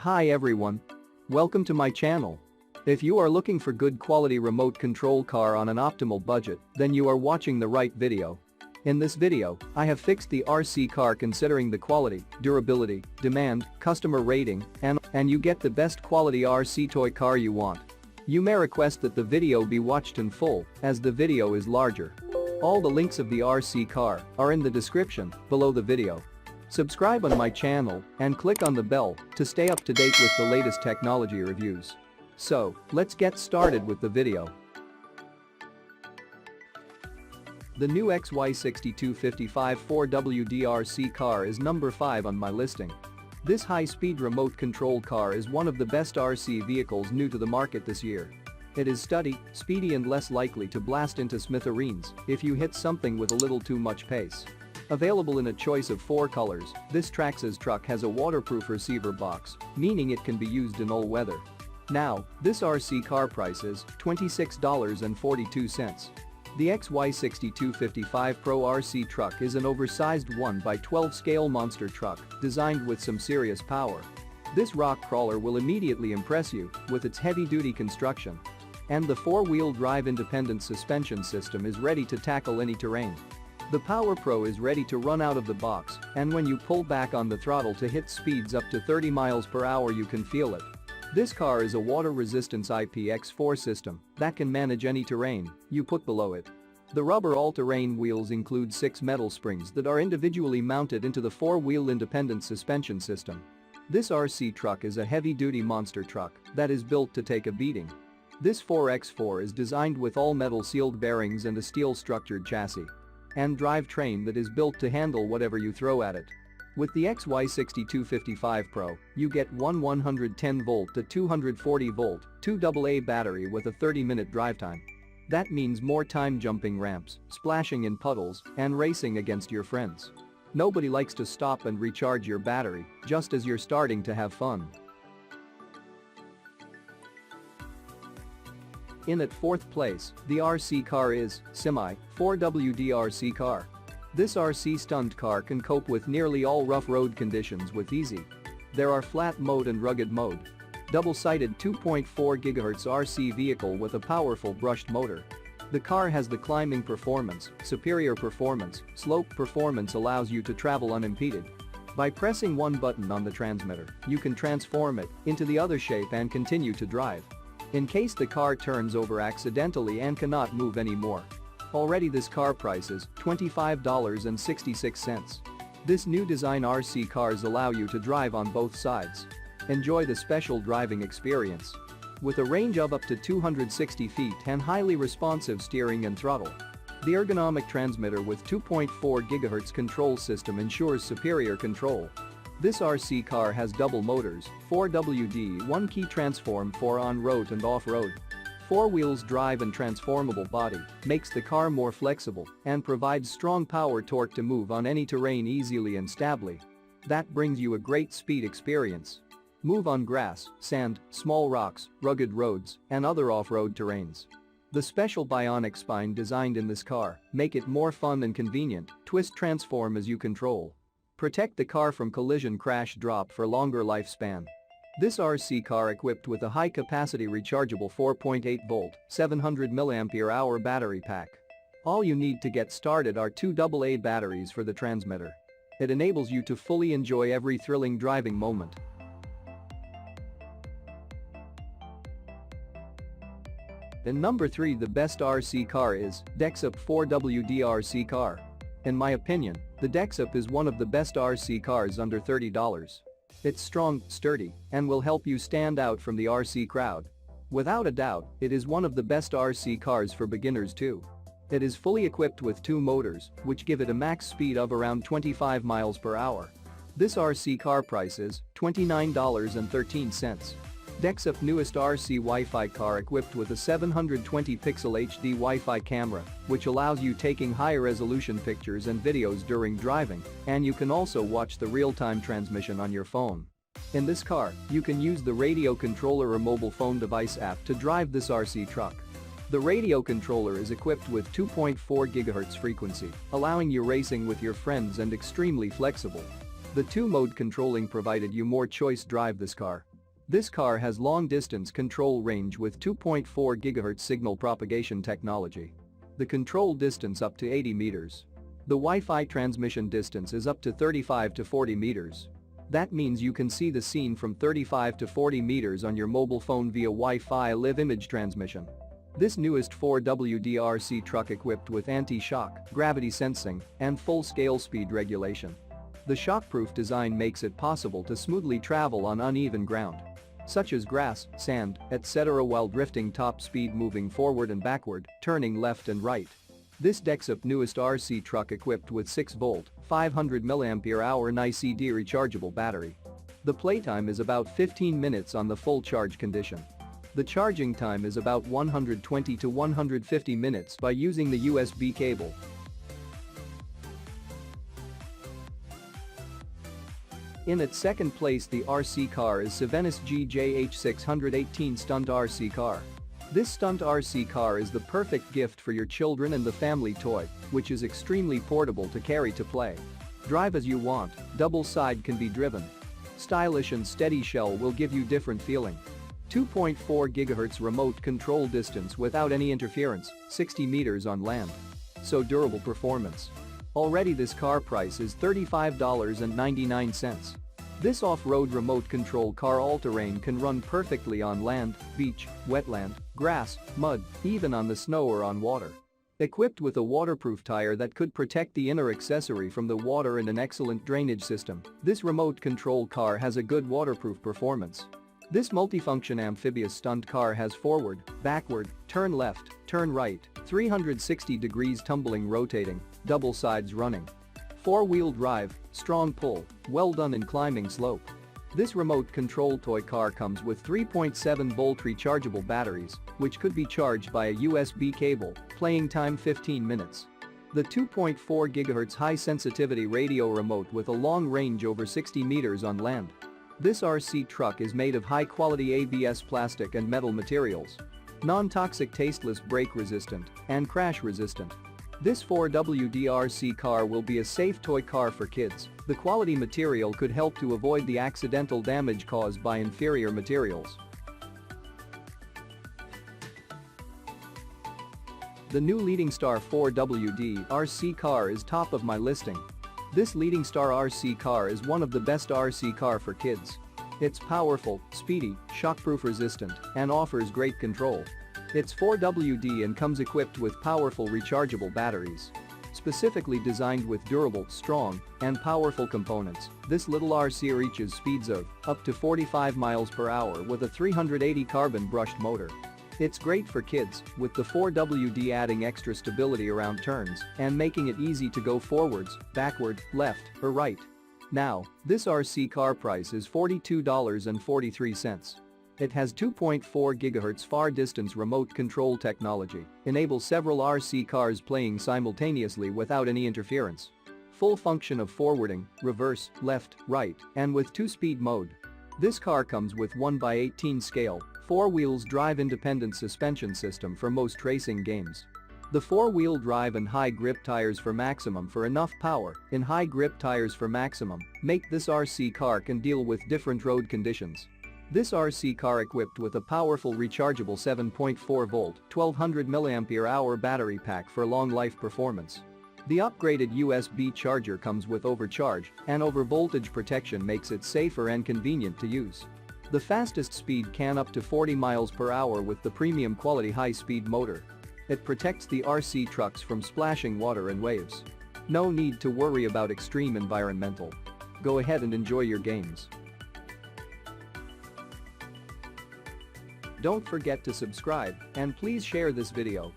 Hi everyone. Welcome to my channel. If you are looking for good quality remote control car on an optimal budget, then you are watching the right video. In this video, I have fixed the RC car considering the quality, durability, demand, customer rating, and you get the best quality RC toy car you want. You may request that the video be watched in full, as the video is larger. All the links of the RC car are in the description below the video. Subscribe on my channel and click on the bell to stay up to date with the latest technology reviews. So, let's get started with the video. The new XY6255 4WD RC car is number 5 on my listing. This high-speed remote control car is one of the best RC vehicles new to the market this year. It is steady, speedy and less likely to blast into smithereens if you hit something with a little too much pace. Available in a choice of 4 colors, this Traxxas truck has a waterproof receiver box, meaning it can be used in all weather. Now, this RC car price is $26.42. The XY6255 Pro RC truck is an oversized 1x12 scale monster truck designed with some serious power. This rock crawler will immediately impress you with its heavy-duty construction. And the 4-wheel drive independent suspension system is ready to tackle any terrain. The Power Pro is ready to run out of the box, and when you pull back on the throttle to hit speeds up to 30 miles per hour you can feel it. This car is a water resistance IPX4 system that can manage any terrain you put below it. The rubber all-terrain wheels include 6 metal springs that are individually mounted into the 4-wheel independent suspension system. This RC truck is a heavy-duty monster truck that is built to take a beating. This 4x4 is designed with all-metal sealed bearings and a steel-structured chassis and drivetrain that is built to handle whatever you throw at it. With the XY6255 Pro, you get one 110-volt to 240-volt, 2 AA battery with a 30-minute drive time. That means more time jumping ramps, splashing in puddles, and racing against your friends. Nobody likes to stop and recharge your battery just as you're starting to have fun. In at 4th place, the RC car is Semi 4WD RC car. This RC stunt car can cope with nearly all rough road conditions with easy. There are flat mode and rugged mode. Double-sided 2.4 GHz RC vehicle with a powerful brushed motor. The car has the climbing performance, superior performance, slope performance allows you to travel unimpeded. By pressing one button on the transmitter, you can transform it into the other shape and continue to drive. In case the car turns over accidentally and cannot move anymore. Already this car price is $25.66. This new design RC cars allow you to drive on both sides. Enjoy the special driving experience. With a range of up to 260 feet and highly responsive steering and throttle. The ergonomic transmitter with 2.4 GHz control system ensures superior control. This RC car has double motors, 4WD 1 key transform for on-road and off-road. 4 wheels drive and transformable body makes the car more flexible and provides strong power torque to move on any terrain easily and stably. That brings you a great speed experience. Move on grass, sand, small rocks, rugged roads, and other off-road terrains. The special bionic spine designed in this car make it more fun and convenient, twist transform as you control. Protect the car from collision crash drop for longer lifespan. This RC car equipped with a high-capacity rechargeable 4.8-volt, 700 mAh battery pack. All you need to get started are 2 AA batteries for the transmitter. It enables you to fully enjoy every thrilling driving moment. In number 3, the best RC car is Dexup 4WD RC car. In my opinion, the Dexup is one of the best RC cars under $30. It's strong, sturdy, and will help you stand out from the RC crowd. Without a doubt, it is one of the best RC cars for beginners too. It is fully equipped with 2 motors, which give it a max speed of around 25 miles per hour. This RC car price is $29.13. Dexup newest RC Wi-Fi car equipped with a 720-pixel HD Wi-Fi camera, which allows you taking high-resolution pictures and videos during driving, and you can also watch the real-time transmission on your phone. In this car, you can use the radio controller or mobile phone device app to drive this RC truck. The radio controller is equipped with 2.4 GHz frequency, allowing you racing with your friends and extremely flexible. The 2-mode controlling provided you more choice drive this car. This car has long-distance control range with 2.4 GHz signal propagation technology. The control distance up to 80 meters. The Wi-Fi transmission distance is up to 35 to 40 meters. That means you can see the scene from 35 to 40 meters on your mobile phone via Wi-Fi live image transmission. This newest 4WD/RC truck equipped with anti-shock, gravity sensing, and full-scale speed regulation. The shockproof design makes it possible to smoothly travel on uneven ground, such as grass, sand, etc. while drifting top speed moving forward and backward, turning left and right. This Dexup newest RC truck equipped with 6-volt, 500 mAh NiCd rechargeable battery. The playtime is about 15 minutes on the full charge condition. The charging time is about 120 to 150 minutes by using the USB cable. In its second place, the RC car is Savenis GJH618 Stunt RC car. This stunt RC car is the perfect gift for your children and the family toy, which is extremely portable to carry to play. Drive as you want, double side can be driven. Stylish and steady shell will give you different feeling. 2.4 GHz remote control distance without any interference, 60 meters on land. So durable performance. Already this car price is $35.99. This off-road remote control car all-terrain can run perfectly on land, beach, wetland, grass, mud, even on the snow or on water. Equipped with a waterproof tire that could protect the inner accessory from the water and an excellent drainage system, this remote control car has a good waterproof performance. This multifunction amphibious stunt car has forward, backward, turn left, turn right, 360 degrees tumbling rotating, double sides running. 4-wheel drive, strong pull, well done in climbing slope. This remote control toy car comes with 3.7-volt rechargeable batteries, which could be charged by a USB cable, playing time 15 minutes. The 2.4 GHz high-sensitivity radio remote with a long range over 60 meters on land. This RC truck is made of high-quality ABS plastic and metal materials. Non-toxic, tasteless, brake-resistant, and crash-resistant. This 4WD/RC car will be a safe toy car for kids. The quality material could help to avoid the accidental damage caused by inferior materials. The new Leading Star 4WD/RC car is top of my listing. This Leading Star RC car is one of the best RC car for kids. It's powerful, speedy, shockproof resistant, and offers great control. It's 4WD and comes equipped with powerful rechargeable batteries. Specifically designed with durable, strong, and powerful components, this little RC reaches speeds of up to 45 miles per hour with a 380 carbon brushed motor. It's great for kids, with the 4WD adding extra stability around turns and making it easy to go forwards, backward, left, or right. Now, this RC car price is $42.43. It has 2.4 GHz far-distance remote control technology, enables several RC cars playing simultaneously without any interference. Full function of forwarding, reverse, left, right, and with 2-speed mode. This car comes with 1/18 scale, 4-wheels drive independent suspension system for most racing games. The 4-wheel drive and high-grip tires for maximum for enough power in high-grip tires for maximum make this RC car can deal with different road conditions. This RC car equipped with a powerful rechargeable 7.4-volt, 1200 mAh battery pack for long life performance. The upgraded USB charger comes with overcharge and overvoltage protection makes it safer and convenient to use. The fastest speed can up to 40 miles per hour with the premium quality high-speed motor. It protects the RC trucks from splashing water and waves. No need to worry about extreme environmental. Go ahead and enjoy your games. Don't forget to subscribe and please share this video.